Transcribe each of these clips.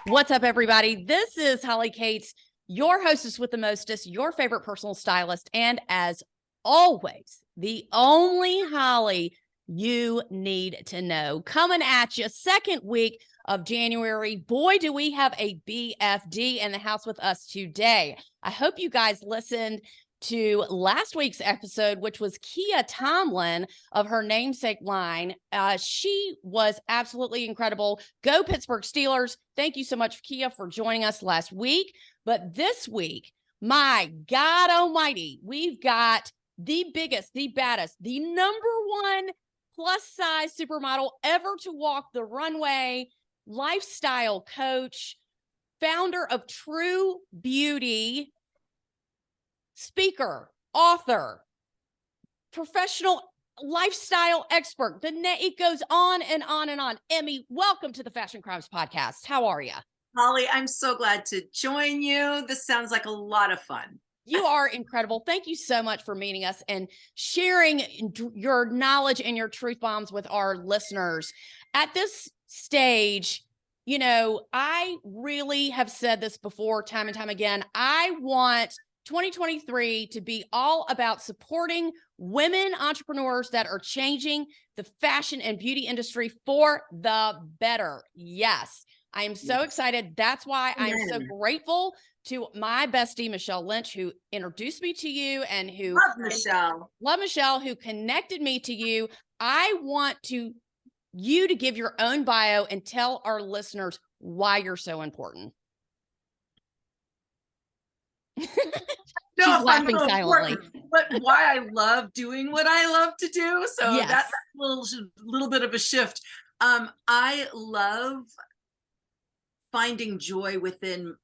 What's up, everybody? This is Holly Katz, your hostess with the mostest, your favorite personal stylist, and as always, the only Holly you need to know. Coming at you, second week of January. Boy, do we have a BFD in the house with us today. I hope you guys listened to last week's episode, which was Kia Tomlin of her namesake line. She was absolutely incredible. Go Pittsburgh Steelers. Thank you so much, Kia, for joining us last week. But this week, my God almighty, we've got the biggest, the baddest, the number one plus size supermodel ever to walk the runway, lifestyle coach, founder of True Beauty, speaker, author, professional lifestyle expert. It goes on and on and on. Emme, welcome to the Fashion Crimes Podcast. How are you? Holly, I'm so glad to join you. This sounds like a lot of fun. You are incredible. Thank you so much for meeting us and sharing your knowledge and your truth bombs with our listeners. At this stage, you know, I really have said this before time and time again. I want 2023 to be all about supporting women entrepreneurs that are changing the fashion and beauty industry for the better. Yes, I am so excited. That's why I'm so grateful to my bestie, Michelle Lynch, who introduced me to you and who Love Michelle, who connected me to you. I want you to give your own bio and tell our listeners why you're so important. She's laughing silently. But why I love doing what I love to do. So yes. That's a little bit of a shift. I love finding joy within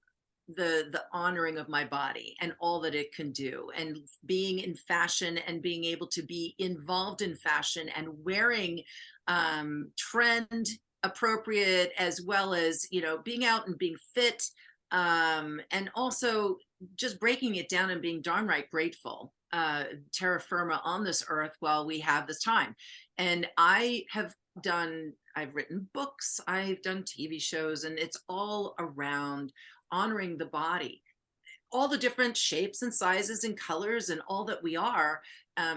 the honoring of my body and all that it can do, and being in fashion and being able to be involved in fashion and wearing trend appropriate, as well as, you know, being out and being fit, and also just breaking it down and being darn right grateful, terra firma on this earth while we have this time. And I've written books, I've done TV shows, and it's all around honoring the body, all the different shapes and sizes and colors and all that we are,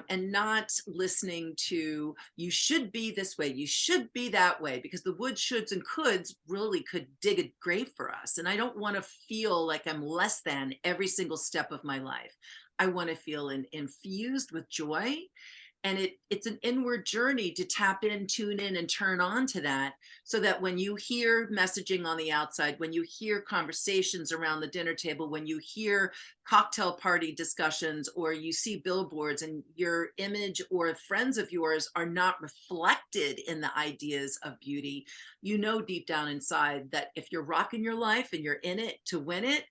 and not listening to, you should be this way, you should be that way, because the would, shoulds, and coulds really could dig a grave for us. And I don't want to feel like I'm less than every single step of my life. I want to feel infused with joy. And it's an inward journey to tap in, tune in, and turn on to that, so that when you hear messaging on the outside, when you hear conversations around the dinner table, when you hear cocktail party discussions, or you see billboards and your image or friends of yours are not reflected in the ideas of beauty, you know deep down inside that if you're rocking your life and you're in it to win it,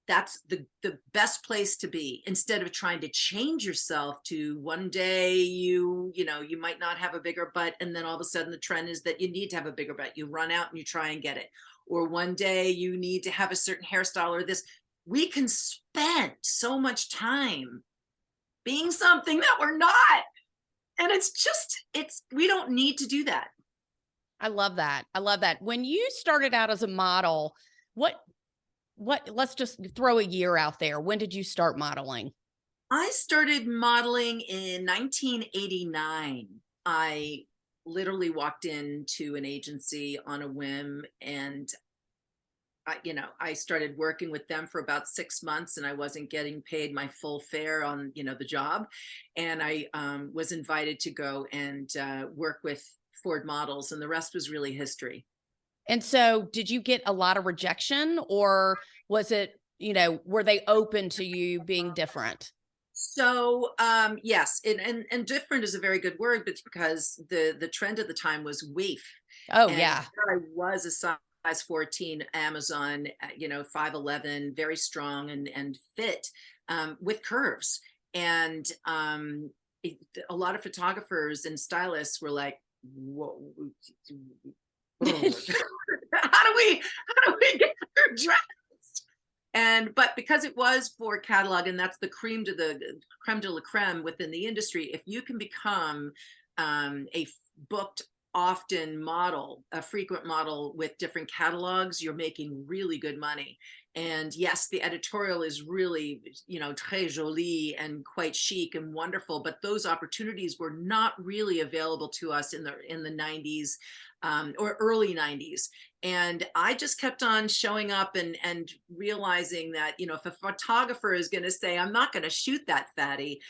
that's the best place to be, instead of trying to change yourself to one day you might not have a bigger butt, and then all of a sudden the trend is that you need to have a bigger butt. You run out and you try and get it. Or one day you need to have a certain hairstyle or this. We can spend so much time being something that we're not. And we don't need to do that. I love that. I love that. When you started out as a model, let's just throw a year out there. When did you start modeling? I started modeling in 1989. I literally walked into an agency on a whim, and I started working with them for about 6 months, and I wasn't getting paid my full fare on, the job. And I was invited to go and work with Ford Models, and the rest was really history. And so did you get a lot of rejection, or was it, were they open to you being different? So yes, and different is a very good word, but because the trend at the time was waif. Oh, yeah. I was a size 14 Amazon, 5'11", very strong and fit, with curves. And a lot of photographers and stylists were like, whoa. How do we get her dressed? But because it was for catalog, and that's the creme de la creme within the industry, if you can become a booked often model, a frequent model with different catalogs, you're making really good money. And yes, the editorial is really, you know, très jolie and quite chic and wonderful, but those opportunities were not really available to us in the 90s, or early 90s. And I just kept on showing up and realizing that, you know, if a photographer is going to say, I'm not going to shoot that fatty,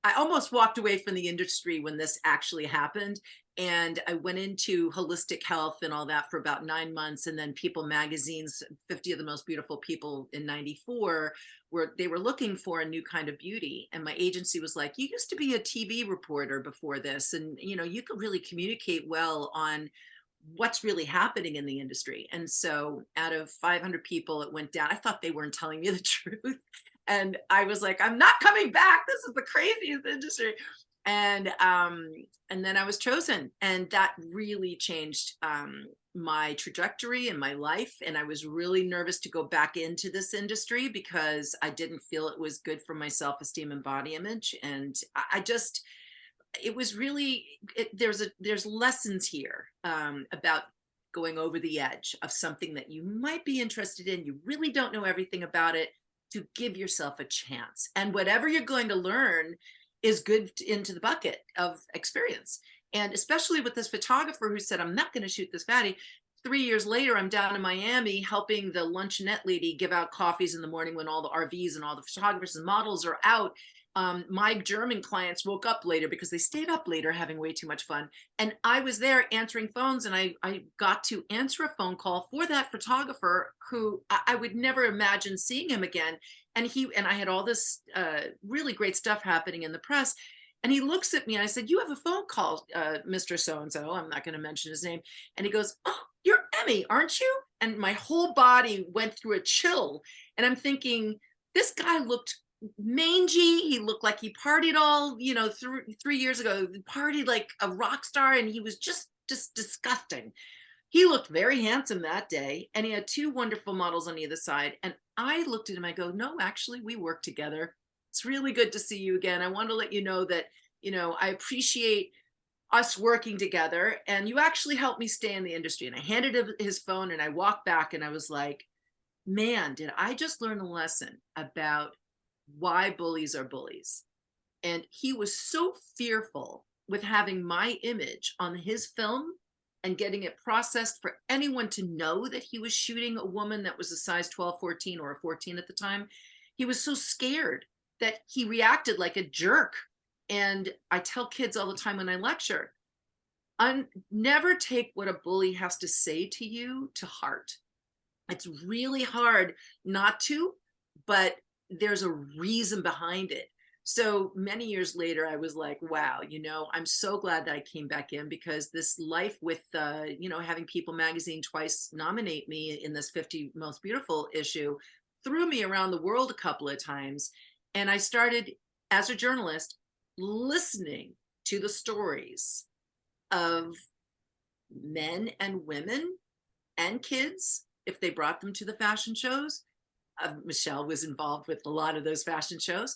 I almost walked away from the industry when this actually happened. And I went into holistic health and all that for about 9 months. And then People Magazine's 50 of the Most Beautiful People in 94, where they were looking for a new kind of beauty. And my agency was like, you used to be a TV reporter before this. And, you know, you could really communicate well on what's really happening in the industry. And so out of 500 people, it went down. I thought they weren't telling me the truth. And I was like, I'm not coming back. This is the craziest industry. And then I was chosen, and that really changed my trajectory and my life. And I was really nervous to go back into this industry because I didn't feel it was good for my self-esteem and body image. And I just, it was really, there's lessons here about going over the edge of something that you might be interested in. You really don't know everything about it, to give yourself a chance. And whatever you're going to learn is good into the bucket of experience. And especially with this photographer who said, I'm not going to shoot this fatty. 3 years later, I'm down in Miami helping the luncheonette lady give out coffees in the morning when all the RVs and all the photographers and models are out. My German clients woke up later because they stayed up later having way too much fun. And I was there answering phones, and I got to answer a phone call for that photographer who I would never imagine seeing him again. And I had all this really great stuff happening in the press. And he looks at me and I said, you have a phone call, Mr. So-and-so. I'm not going to mention his name. And he goes, oh, you're Emme, aren't you? And my whole body went through a chill. And I'm thinking, this guy looked mangy. He looked like he partied all, you know, 3 years ago, partied like a rock star. And he was just disgusting. He looked very handsome that day, and he had 2 wonderful models on either side. And I looked at him, I go, no, actually, we work together. It's really good to see you again. I want to let you know that, you know, I appreciate us working together, and you actually helped me stay in the industry. And I handed him his phone, and I walked back, and I was like, man, did I just learn a lesson about why bullies are bullies. And he was so fearful with having my image on his film and getting it processed for anyone to know that he was shooting a woman that was a size 12, 14, or a 14 at the time. He was so scared that he reacted like a jerk. And I tell kids all the time when I lecture, never take what a bully has to say to you to heart. It's really hard not to, but there's a reason behind it. So many years later, I was like, wow, you know, I'm so glad that I came back in, because this life with, you know, having People Magazine twice nominate me in this 50 Most Beautiful issue threw me around the world a couple of times. And I started, as a journalist, listening to the stories of men and women and kids, if they brought them to the fashion shows. Michelle was involved with a lot of those fashion shows.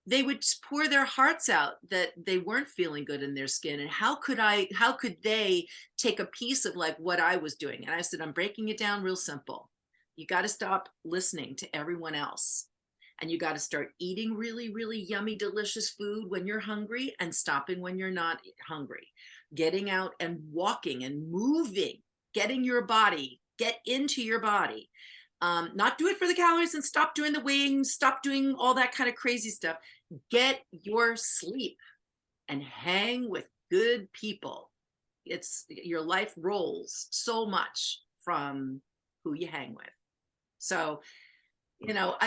They would pour their hearts out that they weren't feeling good in their skin. And how could they take a piece of like what I was doing? And I said, I'm breaking it down real simple. You got to stop listening to everyone else. And you got to start eating really, really yummy, delicious food when you're hungry, and stopping when you're not hungry. Getting out and walking and moving, get into your body. Not do it for the calories and stop doing the wings, stop doing all that kind of crazy stuff. Get your sleep and hang with good people. Your life rolls so much from who you hang with. So, you know,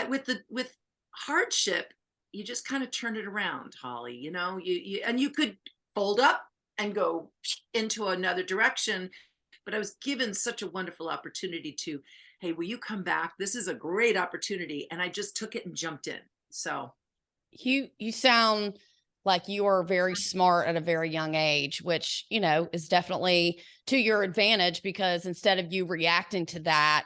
with hardship, you just kind of turn it around, Holly. You know, you could fold up and go into another direction, but I was given such a wonderful opportunity to, hey, will you come back? This is a great opportunity. And I just took it and jumped in. So You sound like you are very smart at a very young age, which, you know, is definitely to your advantage, because instead of you reacting to that,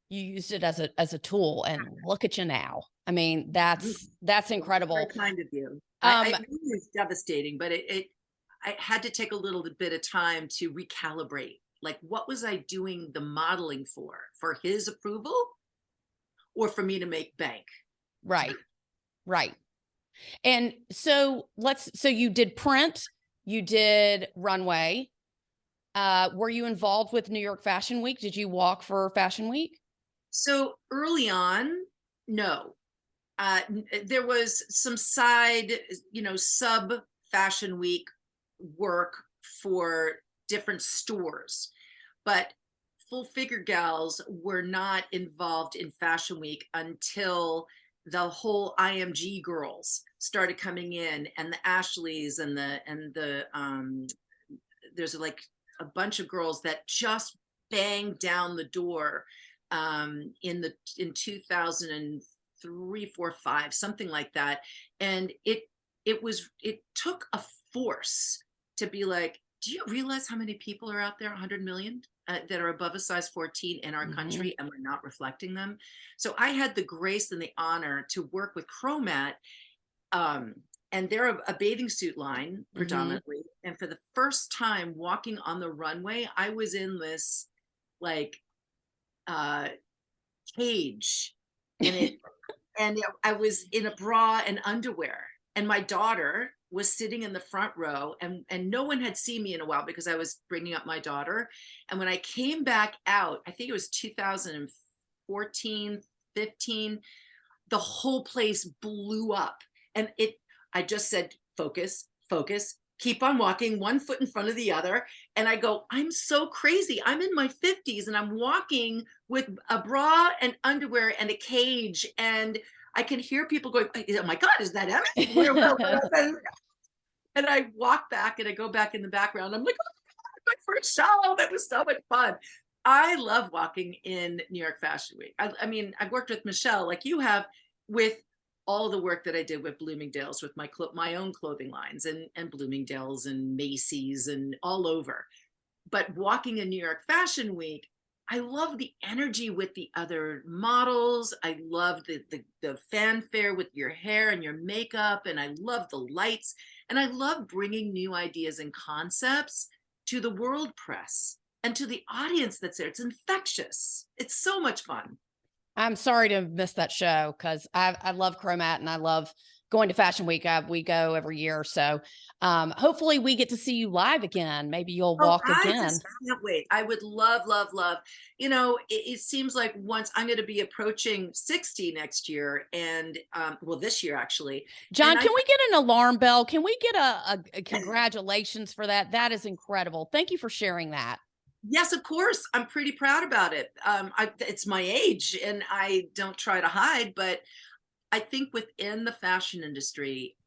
you used it as a tool, and look at you now. I mean, that's incredible. Very kind of you. It really is devastating, but I had to take a little bit of time to recalibrate. Like, what was I doing the modeling for his approval or for me to make bank? Right. Right. And so so you did print, you did runway. Were you involved with New York Fashion Week? Did you walk for Fashion Week? So early on, no. There was some side, sub Fashion Week work for different stores, but full figure gals were not involved in Fashion Week until the whole IMG girls started coming in, and the Ashleys and the there's like a bunch of girls that just banged down the door in 2003, 4, 5, something like that. And it took a force to be like, do you realize how many people are out there? 100 million that are above a size 14 in our country, and we're not reflecting them. So I had the grace and the honor to work with Chromat, and they're a bathing suit line predominantly. And for the first time walking on the runway, I was in this like cage, and I was in a bra and underwear, and my daughter was sitting in the front row, and no one had seen me in a while because I was bringing up my daughter. And when I came back out, I think it was 2014, 15, the whole place blew up. And I just said, focus, focus, keep on walking, one foot in front of the other. And I go, I'm so crazy. I'm in my 50s and I'm walking with a bra and underwear and a cage. And I can hear people going, oh my God, is that Emme? And I walk back and I go back in the background. I'm like, oh my God, my first show. That was so much fun. I love walking in New York Fashion Week. I mean, I've worked with Michelle, like you have, with all the work that I did with Bloomingdale's, with my own clothing lines, and Bloomingdale's and Macy's and all over. But walking in New York Fashion Week, I love the energy with the other models. I love the fanfare with your hair and your makeup, and I love the lights, and I love bringing new ideas and concepts to the world press and to the audience that's there. It's infectious. It's so much fun. I'm sorry to miss that show because I love Chromat and I love going to Fashion Week. We go every year. So hopefully we get to see you live again. Maybe you'll walk I again. just can't wait. I would love, love, love. It seems like once I'm going to be approaching 60 next year, and well, this year actually. John, can we get an alarm bell? Can we get a congratulations for that? That is incredible. Thank you for sharing that. Yes, of course. I'm pretty proud about it. It's my age and I don't try to hide, but I think within the fashion industry,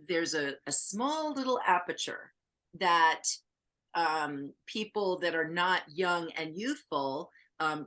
there's a small little aperture that people that are not young and youthful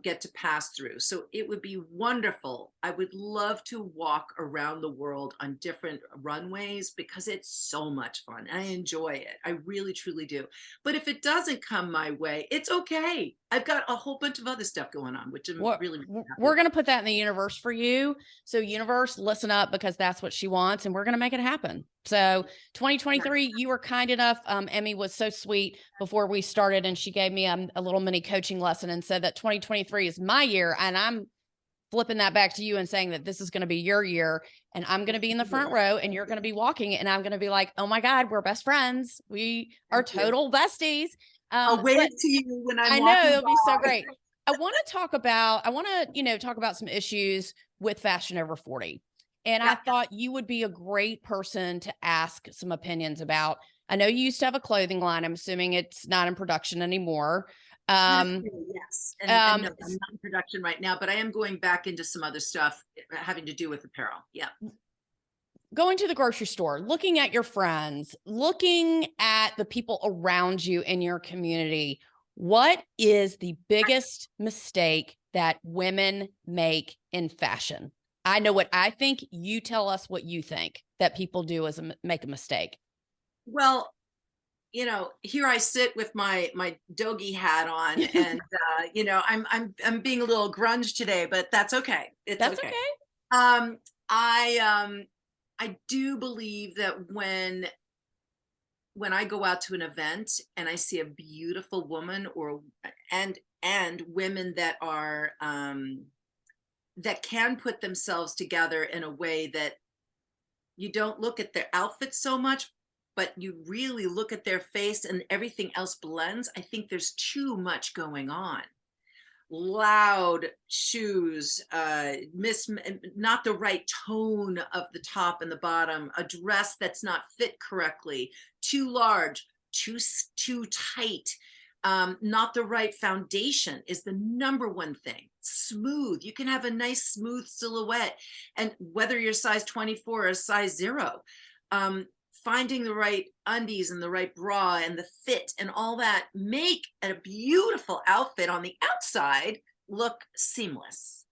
get to pass through. So it would be wonderful. I would love to walk around the world on different runways because it's so much fun. I enjoy it. I really, truly do. But if it doesn't come my way, it's okay. I've got a whole bunch of other stuff going on, which I'm really we're going to put that in the universe for you. So universe, listen up, because that's what she wants, and we're going to make it happen. So 2023, you were kind enough. Emme was so sweet before we started, and she gave me a little mini coaching lesson and said that 2023 is my year. And I'm flipping that back to you and saying that this is going to be your year, and I'm going to be in the front row and you're going to be walking, and I'm going to be like, oh my God, we're best friends. We are total besties. I'll wave to you when I'm I walking know, it'll by. be so great. I want to talk about some issues with fashion over 40. And I thought you would be a great person to ask some opinions about. I know you used to have a clothing line. I'm assuming it's not in production anymore. Yes. And no, I'm not in production right now, but I am going back into some other stuff having to do with apparel. Yeah. Going to the grocery store, looking at your friends, looking at the people around you in your community, what is the biggest mistake that women make in fashion? I know what I think. You tell us what you think that people do as make a mistake. Well, here I sit with my doggy hat on, and I'm being a little grunge today, but that's okay. That's okay. I do believe that when when I go out to an event and I see a beautiful woman and women that are that can put themselves together in a way that you don't look at their outfits so much, but you really look at their face and everything else blends. I think there's too much going on. Loud shoes, not the right tone of the top and the bottom, a dress that's not fit correctly, too large, too tight, not the right foundation is the number one thing. Smooth, you can have a nice smooth silhouette, and whether you're size 24 or size 0, finding the right undies and the right bra and the fit and all that make a beautiful outfit on the outside look seamless.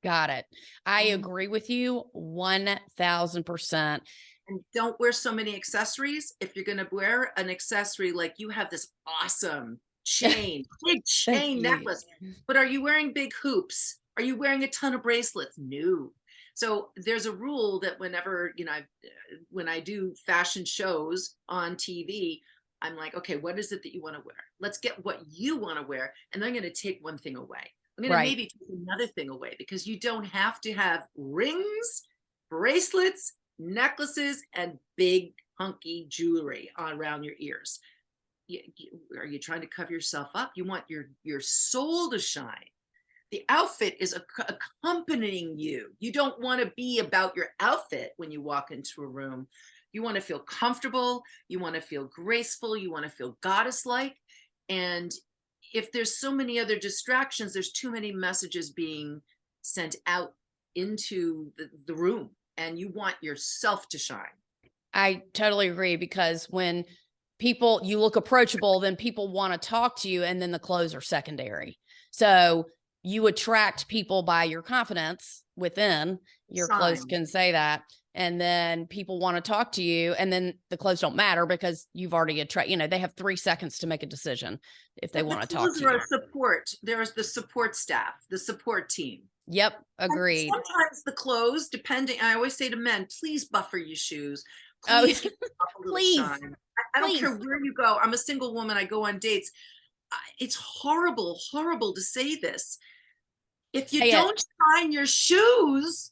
Got it. I agree with you 1000%. And don't wear so many accessories. If you're going to wear an accessory, like you have this awesome chain, big chain necklace, but are you wearing big hoops? Are you wearing a ton of bracelets? No. So there's a rule that whenever, when I do fashion shows on TV, I'm like, okay, what is it that you want to wear? Let's get what you want to wear. And I'm going to take one thing away. I'm going to maybe take another thing away, because you don't have to have rings, bracelets, necklaces, and big hunky jewelry around your ears. Are you trying to cover yourself up? You want your soul to shine. The outfit is accompanying you. You don't want to be about your outfit when you walk into a room. You want to feel comfortable. You want to feel graceful. You want to feel goddess-like. And if there's so many other distractions, there's too many messages being sent out into the room, and you want yourself to shine. I totally agree, because when you look approachable, then people want to talk to you, and then the clothes are secondary. So you attract people by your confidence within. Your clothes can say that. And then people want to talk to you, and then the clothes don't matter because you've already attracted, they have 3 seconds to make a decision if they want to talk to you. Support. There's the support staff, the support team. Yep. Agreed. And sometimes the clothes, depending, I always say to men, please buffer your shoes. Please, give a little shine. I don't care where you go. I'm a single woman. I go on dates. It's horrible to say this. If you don't shine your shoes,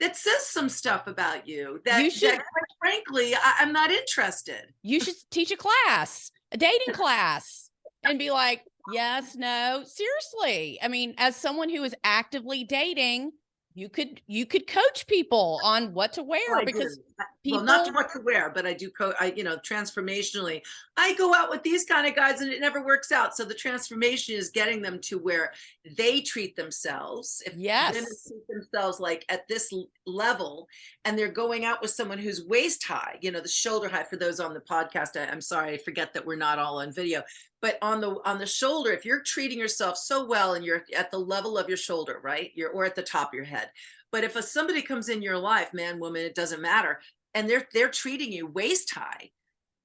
that says some stuff about you that quite frankly, I'm not interested. You should teach a class, a dating class, and be like, yes, no, seriously. I mean, as someone who is actively dating, you could coach people on what to wear, because well, not what to wear, but I do transformationally. I go out with these kind of guys and it never works out. So the transformation is getting them to where they treat themselves. If women treat themselves like at this level, and they're going out with someone who's waist high, the shoulder high. For those on the podcast, I'm sorry, I forget that we're not all on video, but on the shoulder, if you're treating yourself so well and you're at the level of your shoulder, right? Or at the top of your head. But if somebody comes in your life, man, woman, it doesn't matter, and they're treating you waist high,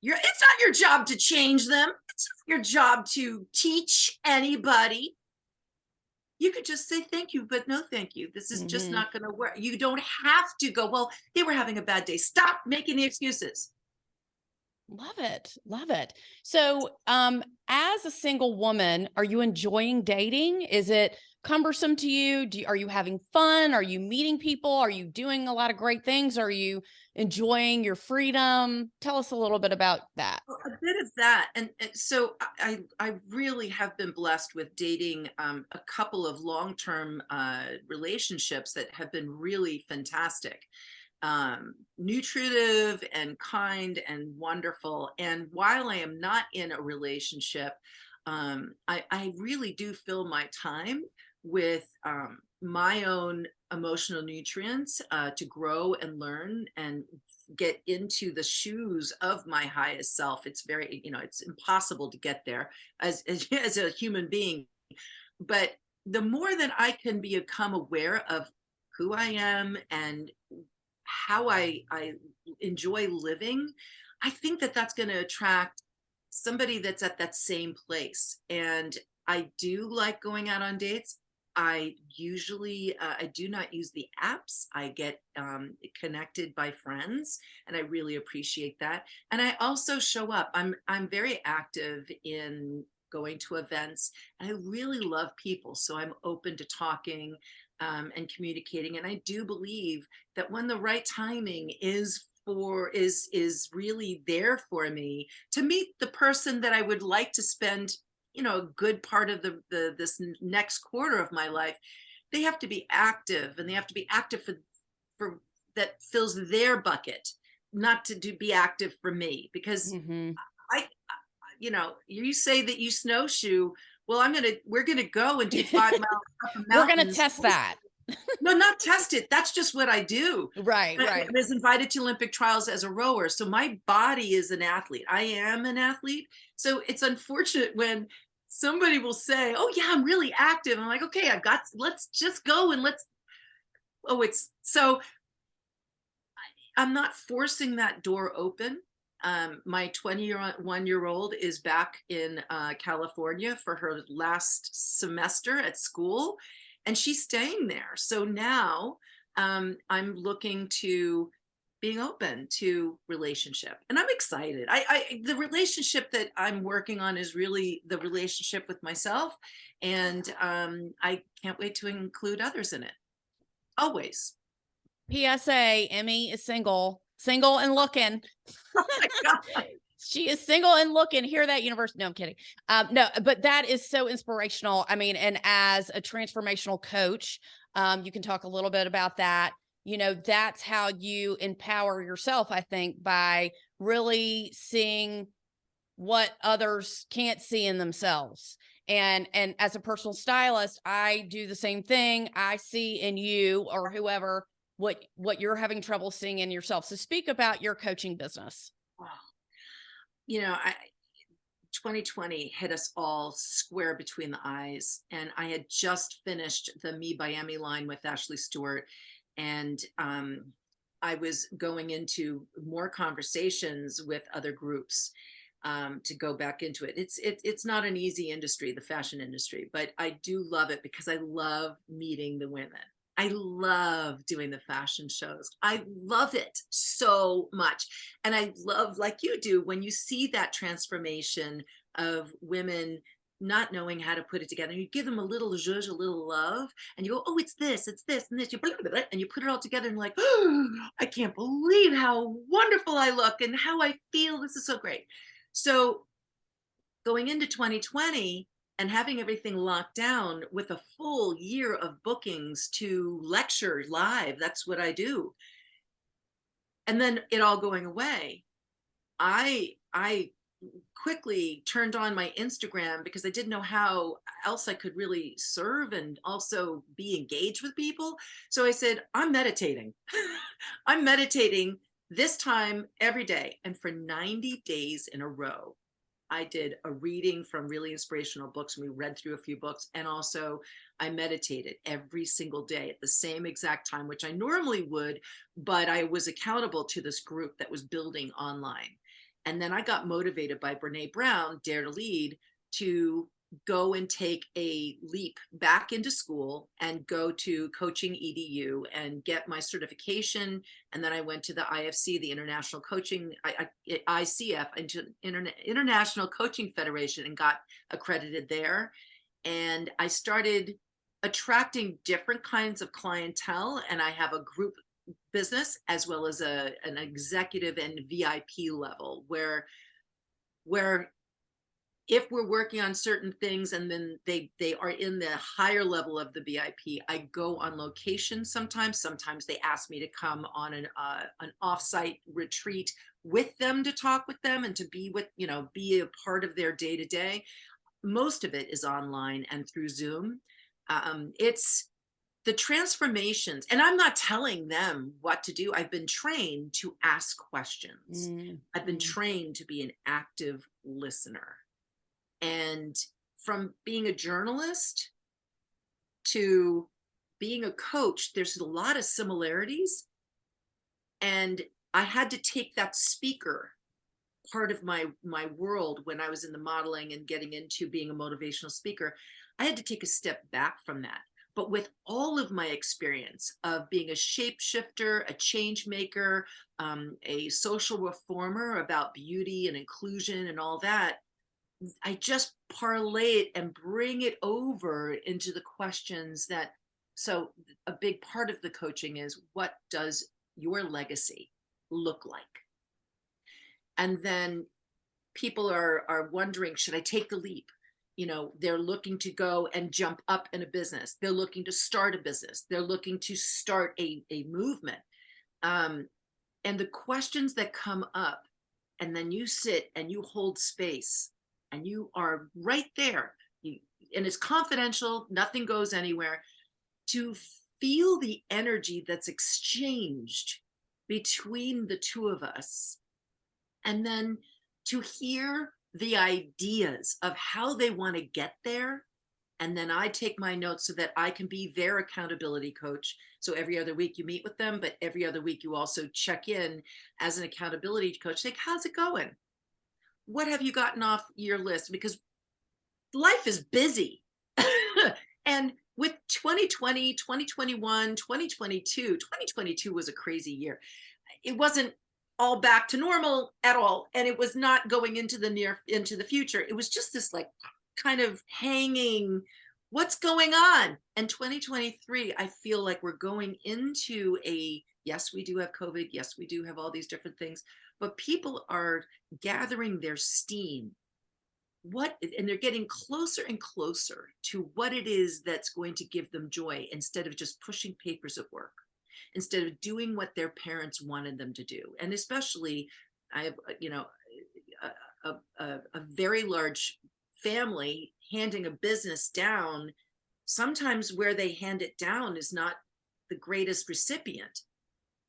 it's not your job to change them. It's not your job to teach anybody. You could just say thank you, but no thank you. This is just not going to work. You don't have to go, well, they were having a bad day. Stop making the excuses. Love it. Love it. So, as a single woman, are you enjoying dating? Is it cumbersome to you? Are you having fun? Are you meeting people? Are you doing a lot of great things? Are you enjoying your freedom? Tell us a little bit about that. Well, a bit of that. And so I really have been blessed with dating a couple of long-term relationships that have been really fantastic. Nutritive and kind and wonderful. And while I am not in a relationship, I really do fill my time with my own emotional nutrients to grow and learn and get into the shoes of my highest self. It's very, it's impossible to get there as a human being. But the more that I can become aware of who I am and how I enjoy living, I think that that's going to attract somebody that's at that same place. And I do like going out on dates. I usually, I do not use the apps. I get connected by friends, and I really appreciate that. And I also show up. I'm very active in going to events. And I really love people, so I'm open to talking and communicating. And I do believe that when the right timing is really there for me to meet the person that I would like to spend, a good part of this next quarter of my life, they have to be active, and they have to be active for that fills their bucket, not to be active for me, because Hmm. I, you say that you snowshoe. Well, we're gonna go and do 5 miles up a We're going to mountain. test that. No, not test it. That's just what I do. Right, I right. was invited to Olympic trials as a rower. So my body is an athlete. I am an athlete. So it's unfortunate when somebody will say, "Oh yeah, I'm really active." I'm like, "Okay, let's just go and let's." Oh, it's so I'm not forcing that door open. My 21-year-old is back in California for her last semester at school, and she's staying there. So now I'm looking to being open to relationship, and I'm excited. The relationship that I'm working on is really the relationship with myself, and I can't wait to include others in it. Always. PSA, Emmy is single and looking. Oh my God. She is single and looking. Hear that, universe? No, I'm kidding. No, but that is so inspirational. I mean, and as a transformational coach, you can talk a little bit about that. That's how you empower yourself, I think, by really seeing what others can't see in themselves. And as a personal stylist, I do the same thing. I see in you or whoever what you're having trouble seeing in yourself. So speak about your coaching business. Oh, I 2020 hit us all square between the eyes, and I had just finished the Me by Emmy line with Ashley Stewart, and I was going into more conversations with other groups to go back into it. It's not an easy industry, the fashion industry, but I do love it because I love meeting the women. I love doing the fashion shows. I love it so much. And I love, like you do, when you see that transformation of women not knowing how to put it together. You give them a little zhuzh, a little love, and you go, "Oh, it's this, and this." And you put it all together, and you're like, "Oh, I can't believe how wonderful I look and how I feel. This is so great." So going into 2020 and having everything locked down with a full year of bookings to lecture live, that's what I do. And then it all going away. I quickly turned on my Instagram because I didn't know how else I could really serve and also be engaged with people. So I said, I'm meditating. I'm meditating this time every day. And for 90 days in a row, I did a reading from really inspirational books. We read through a few books, and also I meditated every single day at the same exact time, which I normally would, but I was accountable to this group that was building online. And then I got motivated by Brene Brown, Dare to Lead, to go and take a leap back into school and go to coaching edu and get my certification. And then I went to the IFC, the International Coaching, ICF, International Coaching Federation, and got accredited there. And I started attracting different kinds of clientele, and I have a group business as well as an executive and VIP level where if we're working on certain things and then they are in the higher level of the VIP, I go on location sometimes. Sometimes they ask me to come on an offsite retreat with them, to talk with them and to be be a part of their day to day. Most of it is online and through Zoom. It's the transformations, and I'm not telling them what to do. I've been trained to ask questions. I've been trained to be an active listener. And from being a journalist to being a coach, there's a lot of similarities. And I had to take that speaker part of my world when I was in the modeling and getting into being a motivational speaker. I had to take a step back from that. But with all of my experience of being a shapeshifter, a change maker, a social reformer about beauty and inclusion and all that, I just parlay it and bring it over into the questions that, so a big part of the coaching is, what does your legacy look like? And then people are wondering, should I take the leap? You know, they're looking to go and jump up in a business. They're looking to start a business. They're looking to start a movement. And the questions that come up, and then you sit and you hold space and you are right there. And it's confidential, nothing goes anywhere, to feel the energy that's exchanged between the two of us. And then to hear the ideas of how they want to get there. And then I take my notes so that I can be their accountability coach. So every other week you meet with them, but every other week you also check in as an accountability coach. Like, how's it going? What have you gotten off your list? Because life is busy. And with 2020, 2021, 2022, 2022 was a crazy year. It wasn't all back to normal at all. And it was not going into the future. It was just this like kind of hanging, what's going on? And 2023, I feel like we're going into yes, we do have COVID. Yes, we do have all these different things, but people are gathering their steam. And they're getting closer and closer to what it is that's going to give them joy, instead of just pushing papers at work, instead of doing what their parents wanted them to do. And especially, I have, a very large family handing a business down. Sometimes where they hand it down is not the greatest recipient,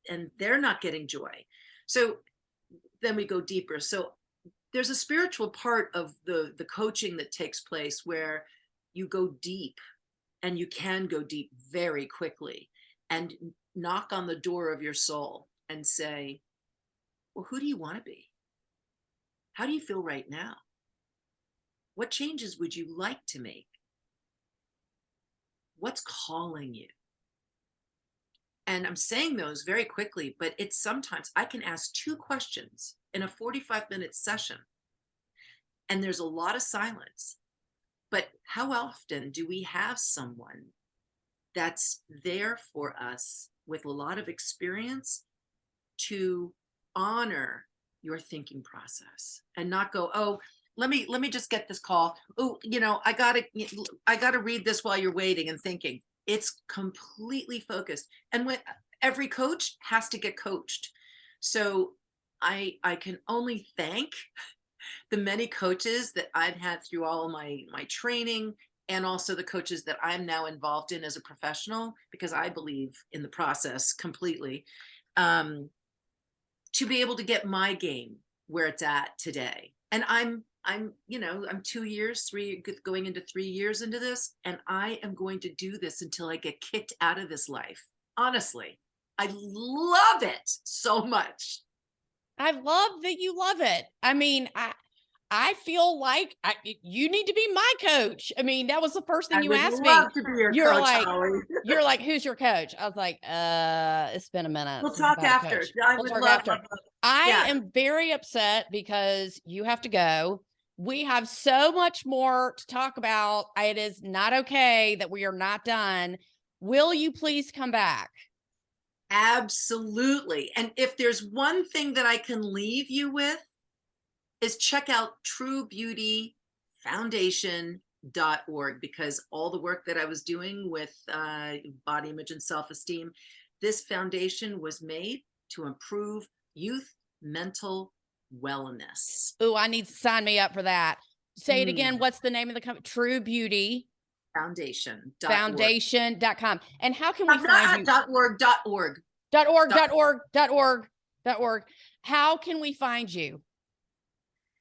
and they're not getting joy. So then we go deeper. So there's a spiritual part of the coaching that takes place where you go deep, and you can go deep very quickly and knock on the door of your soul and say, well, who do you want to be? How do you feel right now? What changes would you like to make? What's calling you? And I'm saying those very quickly, but it's sometimes I can ask 2 questions in a 45-minute session, and there's a lot of silence. But how often do we have someone that's there for us with a lot of experience to honor your thinking process and not go, oh, let me just get this call. Oh, I gotta read this while you're waiting and thinking. It's completely focused. And when every coach has to get coached. So I can only thank the many coaches that I've had through all my training, and also the coaches that I'm now involved in as a professional, because I believe in the process completely, to be able to get my game where it's at today. And I'm 2 years, going into 3 years into this, and I am going to do this until I get kicked out of this life. Honestly, I love it so much. I love that you love it. I mean, I feel like you need to be my coach. I mean, that was the first thing you asked me. To be your You're coach, like, Holly. you're like, who's your coach? I was like, it's been a minute. We'll since I've talk had a after. coach. I We'll would talk love after. to. I Yeah. am very upset because you have to go. We have so much more to talk about. It is not okay that we are not done. Will you please come back? Absolutely. And if there's one thing that I can leave you with, is check out truebeautyfoundation.org, because all the work that I was doing with body image and self-esteem, this foundation was made to improve youth mental wellness. Oh, I need to sign me up for that. Say it again. What's the name of the company? True Beauty Foundation.com. And how can we find you? .org. How can we find you?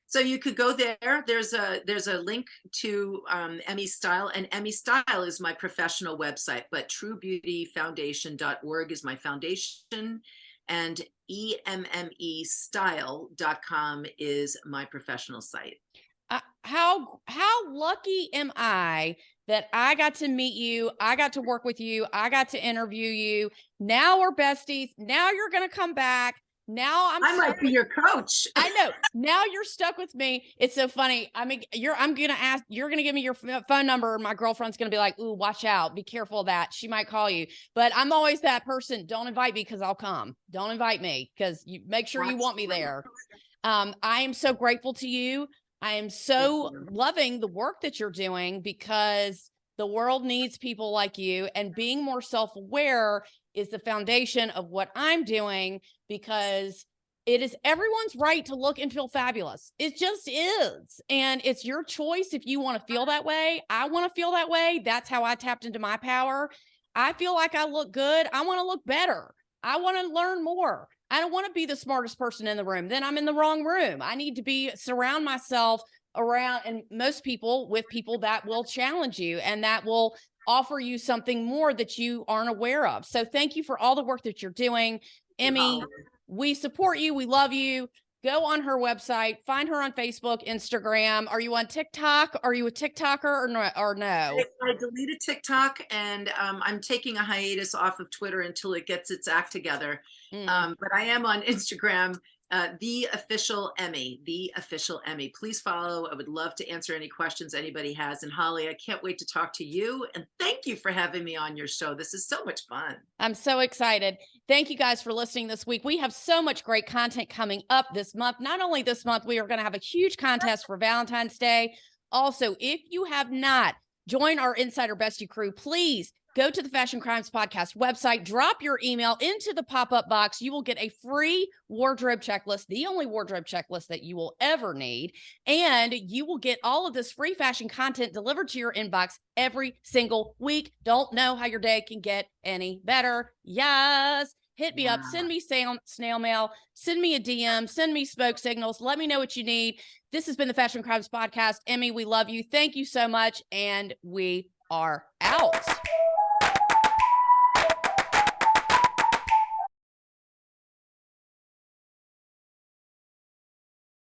So you could go there. There's a link to Emme Style, and Emme Style is my professional website, but truebeautyfoundation.org is my foundation, and emmestyle.com is my professional site. How lucky am I that I got to meet you. I got to work with you. I got to interview you. Now we're besties. Now you're going to come back. Now I might be your coach. I know. Now you're stuck with me. It's so funny. I mean, you're going to give me your phone number. My girlfriend's going to be like, ooh, watch out. Be careful of that. She might call you. But I'm always that person. Don't invite me because I'll come. Don't invite me because you make sure you want me there. I am so grateful to you. I am so loving the work that you're doing because the world needs people like you, and being more self-aware is the foundation of what I'm doing, because it is everyone's right to look and feel fabulous. It just is. And it's your choice if you want to feel that way. I want to feel that way. That's how I tapped into my power. I feel like I look good. I want to look better. I want to learn more. I don't want to be the smartest person in the room. Then I'm in the wrong room. I need to surround myself around, and most people, with people that will challenge you and that will offer you something more that you aren't aware of. So thank you for all the work that you're doing. Emme, we support you. We love you. Go on her website, find her on Facebook, Instagram. Are you on TikTok? Are you a TikToker or no? I deleted TikTok, and I'm taking a hiatus off of Twitter until it gets its act together. But I am on Instagram, the official Emme. Please follow. I would love to answer any questions anybody has. And Holly, I can't wait to talk to you. And thank you for having me on your show. This is so much fun. I'm so excited. Thank you guys for listening this week. We have so much great content coming up this month. Not only this month, we are going to have a huge contest for Valentine's Day. Also, if you have not joined our Insider Bestie crew, please go to the Fashion Crimes Podcast website, drop your email into the pop-up box. You will get a free wardrobe checklist, the only wardrobe checklist that you will ever need. And you will get all of this free fashion content delivered to your inbox every single week. Don't know how your day can get any better. Yes. Hit me up, send me snail mail, send me a DM, send me smoke signals. Let me know what you need. This has been the Fashion Crimes Podcast. Emme, we love you. Thank you so much. And we are out.